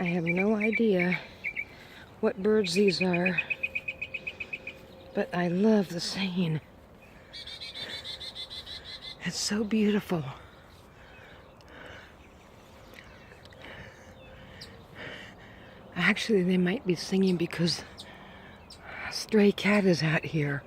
have no idea what birds these are, but I love the singing. It's so beautiful. Actually, they might be singing because a stray cat is out here.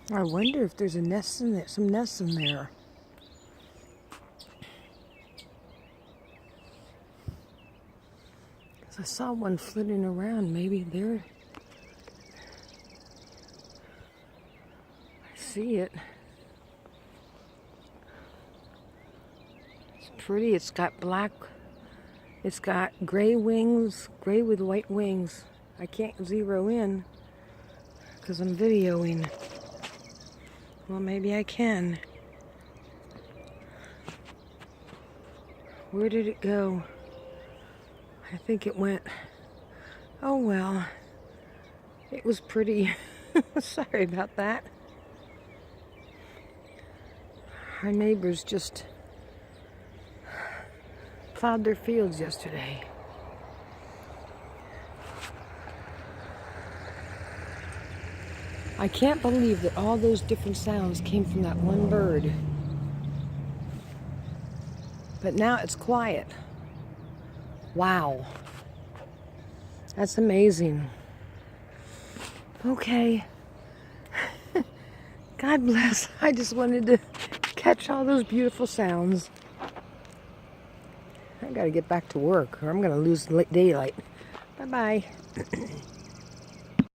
I wonder if there's a nest in there, some nests in there. I saw one flitting around. Maybe there. I see it. It's pretty. It's got black. It's got gray wings, gray with white wings. I can't zero in because I'm videoing. Well, maybe I can. Where did it go? I think it went. Oh well. It was pretty. Sorry about that. Our neighbors just plowed their fields yesterday. I can't believe that all those different sounds came from that one bird. But now it's quiet. Wow. That's amazing. Okay. God bless. I just wanted to catch all those beautiful sounds. I gotta get back to work or I'm gonna lose daylight. Bye-bye.